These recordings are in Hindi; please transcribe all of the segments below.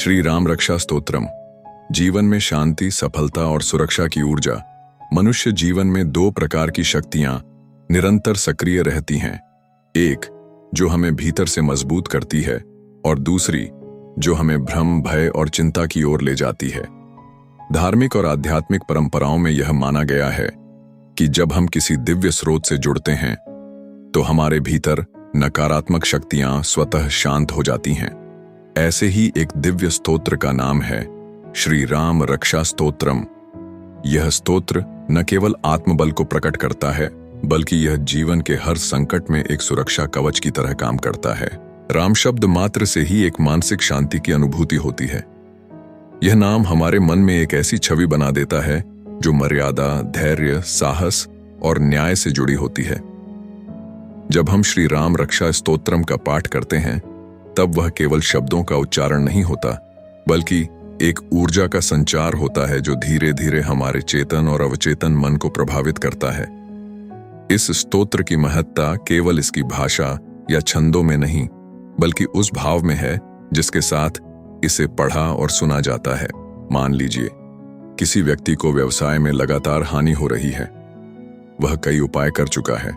श्री राम रक्षा स्तोत्रम। जीवन में शांति, सफलता और सुरक्षा की ऊर्जा। मनुष्य जीवन में दो प्रकार की शक्तियां निरंतर सक्रिय रहती हैं। एक जो हमें भीतर से मजबूत करती है और दूसरी जो हमें भ्रम, भय और चिंता की ओर ले जाती है। धार्मिक और आध्यात्मिक परंपराओं में यह माना गया है कि जब हम किसी दिव्य स्रोत से जुड़ते हैं तो हमारे भीतर नकारात्मक शक्तियां स्वतः शांत हो जाती हैं। ऐसे ही एक दिव्य स्तोत्र का नाम है श्री राम रक्षा स्तोत्रम। यह स्तोत्र न केवल आत्मबल को प्रकट करता है बल्कि यह जीवन के हर संकट में एक सुरक्षा कवच की तरह काम करता है। राम शब्द मात्र से ही एक मानसिक शांति की अनुभूति होती है। यह नाम हमारे मन में एक ऐसी छवि बना देता है जो मर्यादा, धैर्य, साहस और न्याय से जुड़ी होती है। जब हम श्री राम रक्षा स्तोत्रम का पाठ करते हैं तब वह केवल शब्दों का उच्चारण नहीं होता बल्कि एक ऊर्जा का संचार होता है जो धीरे धीरे हमारे चेतन और अवचेतन मन को प्रभावित करता है। इस स्तोत्र की महत्ता केवल इसकी भाषा या छंदों में नहीं बल्कि उस भाव में है जिसके साथ इसे पढ़ा और सुना जाता है। मान लीजिए किसी व्यक्ति को व्यवसाय में लगातार हानि हो रही है। वह कई उपाय कर चुका है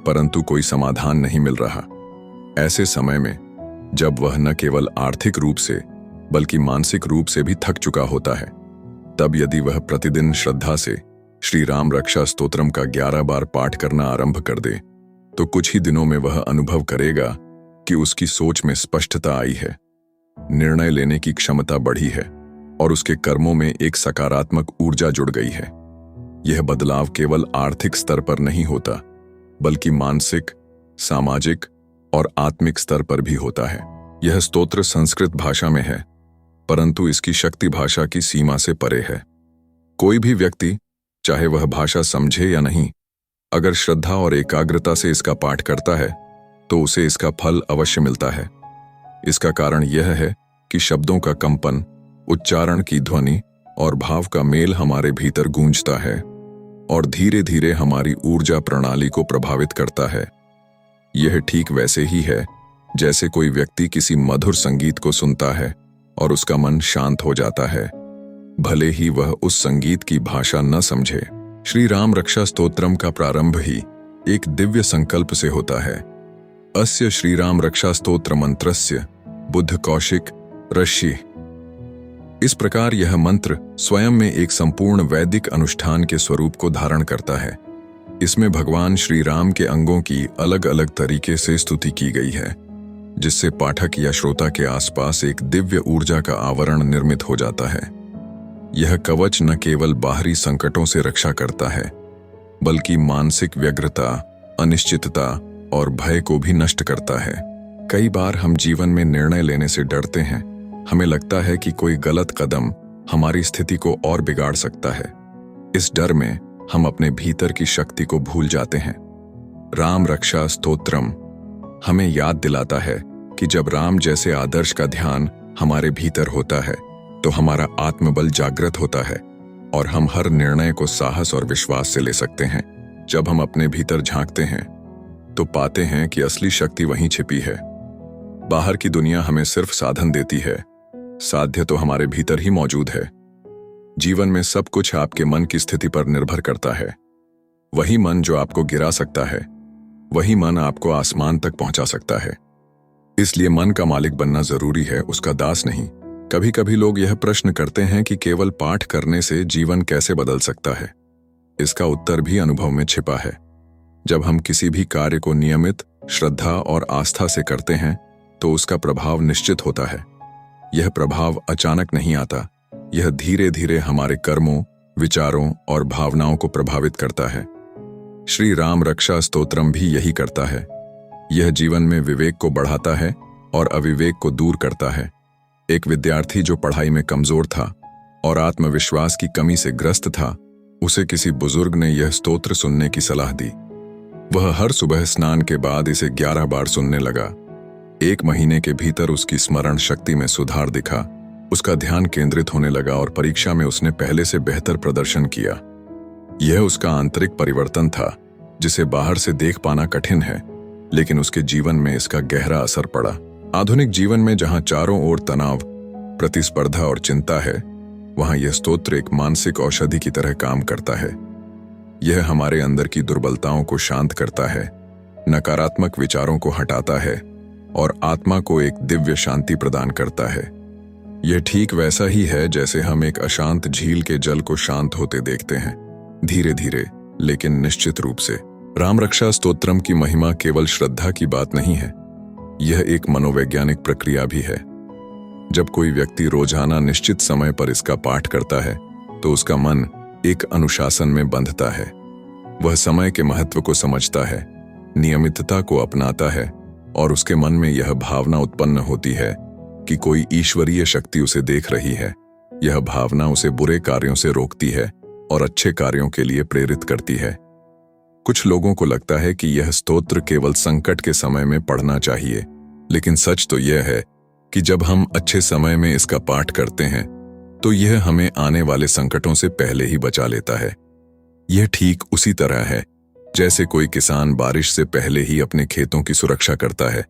परंतु कोई समाधान नहीं मिल रहा। ऐसे समय में जब वह न केवल आर्थिक रूप से बल्कि मानसिक रूप से भी थक चुका होता है, तब यदि वह प्रतिदिन श्रद्धा से श्री राम रक्षा स्तोत्रम का 11 बार पाठ करना आरंभ कर दे तो कुछ ही दिनों में वह अनुभव करेगा कि उसकी सोच में स्पष्टता आई है, निर्णय लेने की क्षमता बढ़ी है और उसके कर्मों में एक सकारात्मक ऊर्जा जुड़ गई है। यह बदलाव केवल आर्थिक स्तर पर नहीं होता बल्कि मानसिक, सामाजिक और आत्मिक स्तर पर भी होता है। यह स्तोत्र संस्कृत भाषा में है परंतु इसकी शक्ति भाषा की सीमा से परे है। कोई भी व्यक्ति, चाहे वह भाषा समझे या नहीं, अगर श्रद्धा और एकाग्रता से इसका पाठ करता है तो उसे इसका फल अवश्य मिलता है। इसका कारण यह है कि शब्दों का कंपन, उच्चारण की ध्वनि और भाव का मेल हमारे भीतर गूंजता है और धीरे धीरे हमारी ऊर्जा प्रणाली को प्रभावित करता है। यह ठीक वैसे ही है जैसे कोई व्यक्ति किसी मधुर संगीत को सुनता है और उसका मन शांत हो जाता है, भले ही वह उस संगीत की भाषा न समझे। श्री राम रक्षा स्तोत्रम का प्रारंभ ही एक दिव्य संकल्प से होता है। अस्य श्री राम रक्षा स्तोत्र मंत्रस्य बुद्ध कौशिक ऋषि। इस प्रकार यह मंत्र स्वयं में एक संपूर्ण वैदिक अनुष्ठान के स्वरूप को धारण करता है। इसमें भगवान श्री राम के अंगों की अलग अलग तरीके से स्तुति की गई है जिससे पाठक या श्रोता के आसपास एक दिव्य ऊर्जा का आवरण निर्मित हो जाता है। यह कवच न केवल बाहरी संकटों से रक्षा करता है बल्कि मानसिक व्यग्रता, अनिश्चितता और भय को भी नष्ट करता है। कई बार हम जीवन में निर्णय लेने से डरते हैं। हमें लगता है कि कोई गलत कदम हमारी स्थिति को और बिगाड़ सकता है। इस डर में हम अपने भीतर की शक्ति को भूल जाते हैं। राम रक्षा स्तोत्रम हमें याद दिलाता है कि जब राम जैसे आदर्श का ध्यान हमारे भीतर होता है तो हमारा आत्मबल जागृत होता है और हम हर निर्णय को साहस और विश्वास से ले सकते हैं। जब हम अपने भीतर झांकते हैं तो पाते हैं कि असली शक्ति वहीं छिपी है। बाहर की दुनिया हमें सिर्फ साधन देती है, साध्य तो हमारे भीतर ही मौजूद है। जीवन में सब कुछ आपके मन की स्थिति पर निर्भर करता है। वही मन जो आपको गिरा सकता है, वही मन आपको आसमान तक पहुंचा सकता है। इसलिए मन का मालिक बनना जरूरी है, उसका दास नहीं। कभी कभी लोग यह प्रश्न करते हैं कि केवल पाठ करने से जीवन कैसे बदल सकता है। इसका उत्तर भी अनुभव में छिपा है। जब हम किसी भी कार्य को नियमित, श्रद्धा और आस्था से करते हैं तो उसका प्रभाव निश्चित होता है। यह प्रभाव अचानक नहीं आता, यह धीरे धीरे हमारे कर्मों, विचारों और भावनाओं को प्रभावित करता है। श्री राम रक्षा स्तोत्रम भी यही करता है। यह जीवन में विवेक को बढ़ाता है और अविवेक को दूर करता है। एक विद्यार्थी जो पढ़ाई में कमजोर था और आत्मविश्वास की कमी से ग्रस्त था, उसे किसी बुजुर्ग ने यह स्तोत्र सुनने की सलाह दी। वह हर सुबह स्नान के बाद इसे 11 बार सुनने लगा। 1 महीने के भीतर उसकी स्मरण शक्ति में सुधार दिखा, उसका ध्यान केंद्रित होने लगा और परीक्षा में उसने पहले से बेहतर प्रदर्शन किया। यह उसका आंतरिक परिवर्तन था जिसे बाहर से देख पाना कठिन है, लेकिन उसके जीवन में इसका गहरा असर पड़ा। आधुनिक जीवन में जहां चारों ओर तनाव, प्रतिस्पर्धा और चिंता है, वहां यह स्तोत्र एक मानसिक औषधि की तरह काम करता है। यह हमारे अंदर की दुर्बलताओं को शांत करता है, नकारात्मक विचारों को हटाता है और आत्मा को एक दिव्य शांति प्रदान करता है। यह ठीक वैसा ही है जैसे हम एक अशांत झील के जल को शांत होते देखते हैं, धीरे धीरे लेकिन निश्चित रूप से। राम रक्षा स्तोत्रम की महिमा केवल श्रद्धा की बात नहीं है, यह एक मनोवैज्ञानिक प्रक्रिया भी है। जब कोई व्यक्ति रोजाना निश्चित समय पर इसका पाठ करता है तो उसका मन एक अनुशासन में बंधता है। वह समय के महत्व को समझता है, नियमितता को अपनाता है और उसके मन में यह भावना उत्पन्न होती है कि कोई ईश्वरीय शक्ति उसे देख रही है। यह भावना उसे बुरे कार्यों से रोकती है और अच्छे कार्यों के लिए प्रेरित करती है। कुछ लोगों को लगता है कि यह स्तोत्र केवल संकट के समय में पढ़ना चाहिए, लेकिन सच तो यह है कि जब हम अच्छे समय में इसका पाठ करते हैं तो यह हमें आने वाले संकटों से पहले ही बचा लेता है। यह ठीक उसी तरह है जैसे कोई किसान बारिश से पहले ही अपने खेतों की सुरक्षा करता है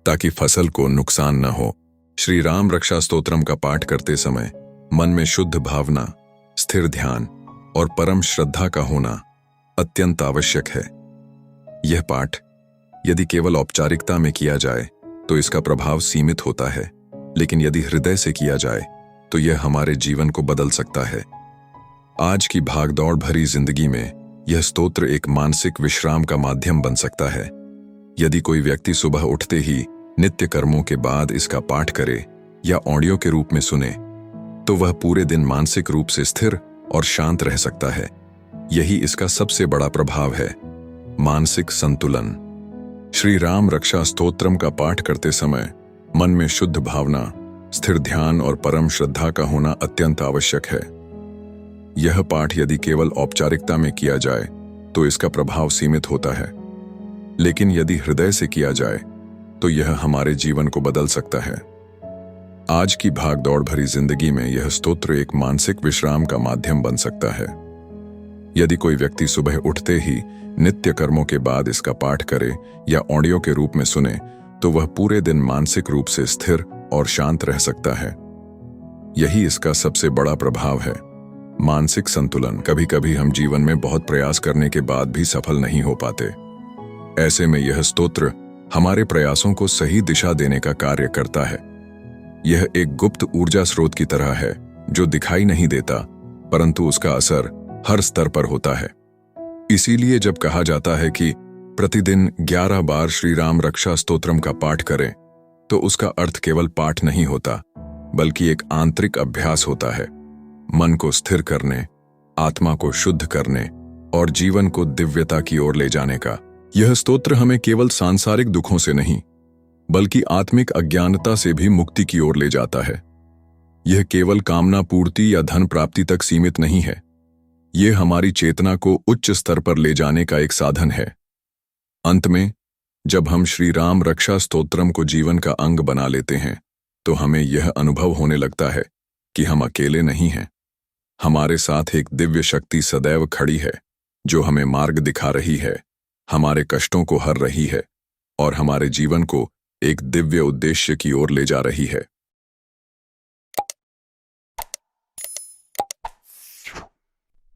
ताकि फसल को नुकसान न हो। श्री राम रक्षा स्तोत्रम का पाठ करते समय मन में शुद्ध भावना, स्थिर ध्यान और परम श्रद्धा का होना अत्यंत आवश्यक है। यह पाठ यदि केवल औपचारिकता में किया जाए तो इसका प्रभाव सीमित होता है, लेकिन यदि हृदय से किया जाए तो यह हमारे जीवन को बदल सकता है। आज की भागदौड़ भरी जिंदगी में यह स्तोत्र एक मानसिक विश्राम का माध्यम बन सकता है। यदि कोई व्यक्ति सुबह उठते ही नित्य कर्मों के बाद इसका पाठ करे या ऑडियो के रूप में सुने तो वह पूरे दिन मानसिक रूप से स्थिर और शांत रह सकता है। यही इसका सबसे बड़ा प्रभाव है, मानसिक संतुलन। श्री राम रक्षा स्तोत्रम का पाठ करते समय मन में शुद्ध भावना, स्थिर ध्यान और परम श्रद्धा का होना अत्यंत आवश्यक है। यह पाठ यदि केवल औपचारिकता में किया जाए तो इसका प्रभाव सीमित होता है, लेकिन यदि हृदय से किया जाए तो यह हमारे जीवन को बदल सकता है। आज की भागदौड़ भरी जिंदगी में यह स्तोत्र एक मानसिक विश्राम का माध्यम बन सकता है। यदि कोई व्यक्ति सुबह उठते ही नित्य कर्मों के बाद इसका पाठ करे या ऑडियो के रूप में सुने तो वह पूरे दिन मानसिक रूप से स्थिर और शांत रह सकता है। यही इसका सबसे बड़ा प्रभाव है, मानसिक संतुलन। कभी कभी हम जीवन में बहुत प्रयास करने के बाद भी सफल नहीं हो पाते। ऐसे में यह स्तोत्र हमारे प्रयासों को सही दिशा देने का कार्य करता है। यह एक गुप्त ऊर्जा स्रोत की तरह है जो दिखाई नहीं देता, परंतु उसका असर हर स्तर पर होता है। इसीलिए जब कहा जाता है कि प्रतिदिन 11 बार श्री राम रक्षा स्तोत्रम का पाठ करें तो उसका अर्थ केवल पाठ नहीं होता, बल्कि एक आंतरिक अभ्यास होता है, मन को स्थिर करने, आत्मा को शुद्ध करने और जीवन को दिव्यता की ओर ले जाने का। यह स्तोत्र हमें केवल सांसारिक दुखों से नहीं बल्कि आत्मिक अज्ञानता से भी मुक्ति की ओर ले जाता है। यह केवल कामना पूर्ति या धन प्राप्ति तक सीमित नहीं है, यह हमारी चेतना को उच्च स्तर पर ले जाने का एक साधन है। अंत में जब हम श्री राम रक्षा स्तोत्रम को जीवन का अंग बना लेते हैं तो हमें यह अनुभव होने लगता है कि हम अकेले नहीं हैं। हमारे साथ एक दिव्य शक्ति सदैव खड़ी है जो हमें मार्ग दिखा रही है, हमारे कष्टों को हर रही है और हमारे जीवन को एक दिव्य उद्देश्य की ओर ले जा रही है।